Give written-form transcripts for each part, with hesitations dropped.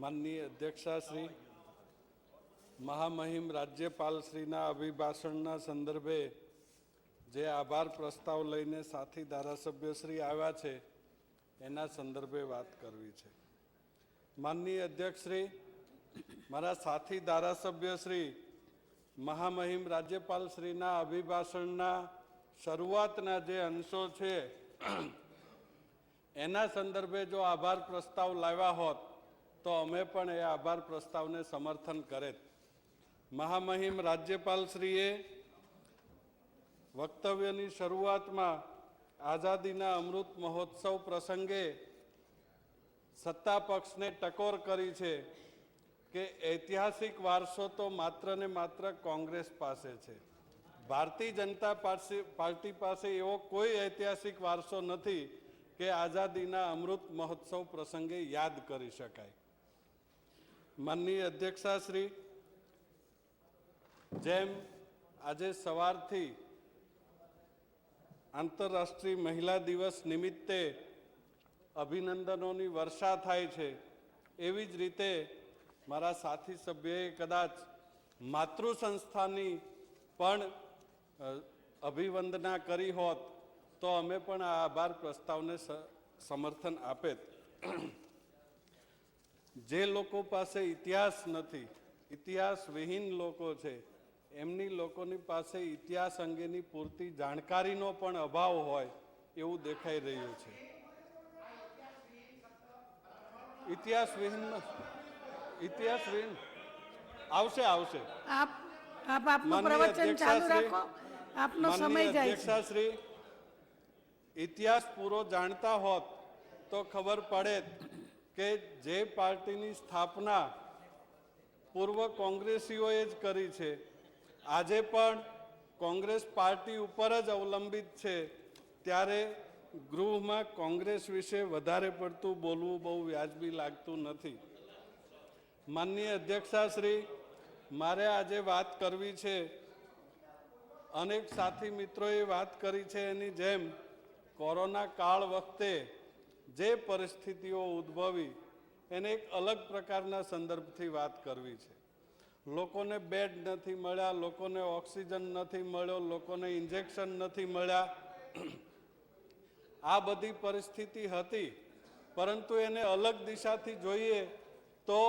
માનનીય અધ્યક્ષાશ્રી, મહામહિમ રાજ્યપાલશ્રીના અભિભાષણના સંદર્ભે જે આભાર પ્રસ્તાવ લઈને સાથી ધારાસભ્યશ્રી આવ્યા છે એના સંદર્ભે વાત કરવી છે. માનનીય અધ્યક્ષશ્રી, મારા સાથી ધારાસભ્યશ્રી મહામહિમ રાજ્યપાલશ્રીના અભિભાષણના શરૂઆતના જે અંશો છે એના સંદર્ભે જો આભાર પ્રસ્તાવ લાવ્યા હોત તો અમે પણ એ આભાર પ્રસ્તાવને સમર્થન કરેત. મહામહિમ રાજ્યપાલશ્રીએ વક્તવ્યની શરૂઆતમાં આઝાદીના અમૃત મહોત્સવ પ્રસંગે સત્તા પક્ષને ટકોર કરી છે કે ઐતિહાસિક વારસો તો માત્ર ને માત્ર કોંગ્રેસ પાસે છે. ભારતીય જનતા પાર્ટી પાસે એવો કોઈ ઐતિહાસિક વારસો નથી કે આઝાદીના અમૃત મહોત્સવ પ્રસંગે યાદ કરી શકાય. માનનીય અધ્યક્ષાશ્રી, જેમ આજે સવારથી આંતરરાષ્ટ્રીય મહિલા દિવસ નિમિત્તે અભિનંદનોની વર્ષા થાય છે, એવી જ રીતે મારા સાથી સભ્યએ કદાચ માતૃ સંસ્થાની પણ અભિવંદના કરી હોત તો અમે પણ આ આભાર પ્રસ્તાવને સમર્થન આપેત. જે લોકો પાસે ઇતિહાસ નથી, ઇતિહાસ વિહીન લોકો છે, એમની લોકોની પાસે ઇતિહાસ અંગેની પૂરતી જાણકારીનો પણ અભાવ હોય એવું દેખાઈ રહ્યું છે. ઇતિહાસ વિહીન આવશે. અધ્યક્ષાશ્રી, ઇતિહાસ પૂરો જાણતા હોત તો ખબર પડે કે જે પાર્ટીની સ્થાપના પૂર્વ કોંગ્રેસીઓએ જ કરી છે, આજે પણ કોંગ્રેસ પાર્ટી ઉપર જ અવલંબિત છે, ત્યારે ગૃહમાં કોંગ્રેસ વિશે વધારે પડતું બોલવું બહુ વ્યાજબી લાગતું નથી. માનનીય અધ્યક્ષાશ્રી, મારે આજે વાત કરવી છે, અનેક સાથી મિત્રોએ વાત કરી છે એની જેમ કોરોના કાળ વખતે જે પરિસ્થિતિઓ ઉદ્ભવી એને એક અલગ પ્રકારના સંદર્ભથી વાત કરવી છે. લોકોને બેડ નથી મળ્યા, લોકોને ઓક્સિજન નથી મળ્યો, લોકોને ઇન્જેક્શન નથી મળ્યા. આ બધી પરિસ્થિતિ હતી, પરંતુ એને અલગ દિશાથી જોઈએ તો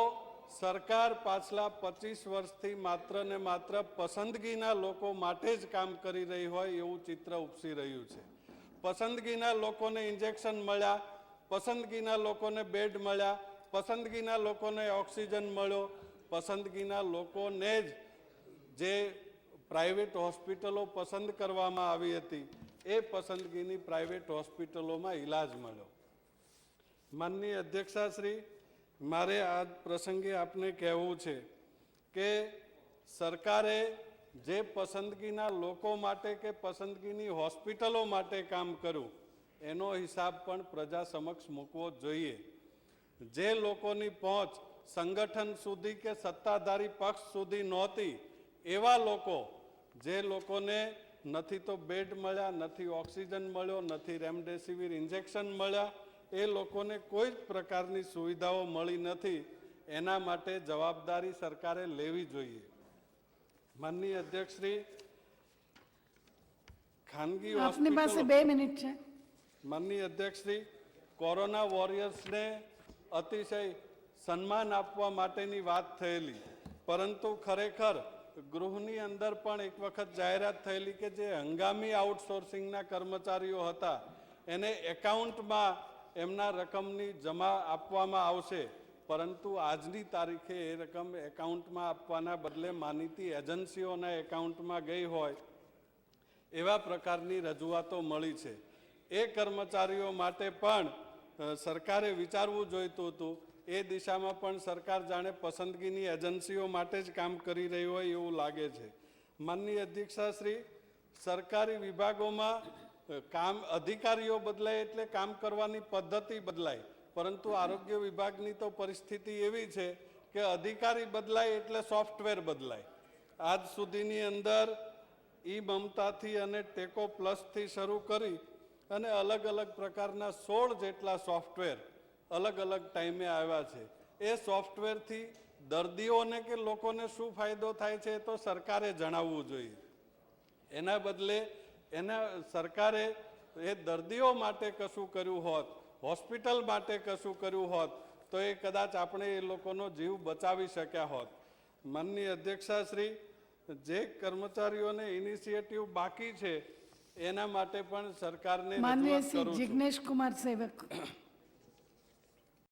સરકાર પાછલા 25 વર્ષથી માત્ર ને માત્ર પસંદગીના લોકો માટે જ કામ કરી રહી હોય એવું ચિત્ર ઉપસી રહ્યું છે. પસંદગીના લોકોને ઇન્જેક્શન મળ્યા, પસંદગીના લોકોને બેડ મળ્યા, પસંદગીના લોકોને ઓક્સિજન મળ્યો, પસંદગીના લોકોને જ જે પ્રાઇવેટ હોસ્પિટલો પસંદ કરવામાં આવી હતી એ પસંદગીની પ્રાઇવેટ હોસ્પિટલોમાં ઈલાજ મળ્યો. માનનીય અધ્યક્ષાશ્રી, મારે આ પ્રસંગે આપને કહેવું છે કે સરકારે જે પસંદગીના લોકો માટે કે પસંદગીની હોસ્પિટલો માટે કામ કર્યું એનો હિસાબ પણ પ્રજા સમક્ષ મૂકવો જોઈએ. જે લોકોની પહોંચ સંગઠન સુધી કે સત્તાધારી પક્ષ સુધી નહોતી એવા લોકો, જે લોકોને નથી તો બેડ મળ્યા, નથી ઓક્સિજન મળ્યો, નથી રેમડેસિવિર ઇન્જેક્શન મળ્યા, એ લોકોને કોઈ જ પ્રકારની સુવિધાઓ મળી નથી, એના માટે જવાબદારી સરકારે લેવી જોઈએ. માનનીય અધ્યક્ષશ્રી, ખાનગી આપની પાસે 2 મિનિટ છે. માનનીય અધ્યક્ષશ્રી, કોરોના વોરિયર્સને અતિશય સન્માન આપવા માટેની વાત થયેલી, પરંતુ ખરેખર ગૃહની અંદર પણ એક વખત જાહેરાત થયેલી કે જે હંગામી આઉટસોર્સિંગના કર્મચારીઓ હતા એને એકાઉન્ટમાં એમના રકમની જમા આપવામાં આવશે, પરંતુ આજની તારીખે એ રકમ એકાઉન્ટમાં આપવાના બદલે માનીતી એજન્સીઓના એકાઉન્ટમાં ગઈ હોય એવા પ્રકારની રજૂઆતો મળી છે. એ કર્મચારીઓ માટે પણ સરકારે વિચારવું જોઈતું હતું. એ દિશામાં પણ સરકાર જાણે પસંદગીની એજન્સીઓ માટે જ કામ કરી રહી હોય એવું લાગે છે. માનનીય અધ્યક્ષાશ્રી, સરકારી વિભાગોમાં અધિકારીઓ બદલાય એટલે કામ કરવાની પદ્ધતિ બદલાય, પરંતુ આરોગ્ય વિભાગની તો પરિસ્થિતિ એવી છે કે અધિકારી બદલાય એટલે સોફ્ટવેર બદલાય. આજ સુધીની અંદર મમતાથી અને ટેકો પ્લસથી શરૂ કરી અને અલગ અલગ પ્રકારના 16 જેટલા સોફ્ટવેર અલગ અલગ ટાઈમે આવ્યા છે. એ સોફ્ટવેરથી દર્દીઓને કે લોકોને શું ફાયદો થાય છે એ તો સરકારે જણાવવું જોઈએ. એના બદલે સરકારે એ દર્દીઓ માટે કશું કર્યું હોત, હોસ્પિટલ માટે કશું કર્યું હોત તો એ કદાચ આપણે એ લોકોનો જીવ બચાવી શક્યા હોત. માનનીય અધ્યક્ષાશ્રી, જે કર્મચારીઓને ઇનિશિયેટિવ બાકી છે એના માટે પણ સરકારને માનનીય રજૂઆત શ્રી કરું છું. જિગ્નેશ કુમાર સેવક.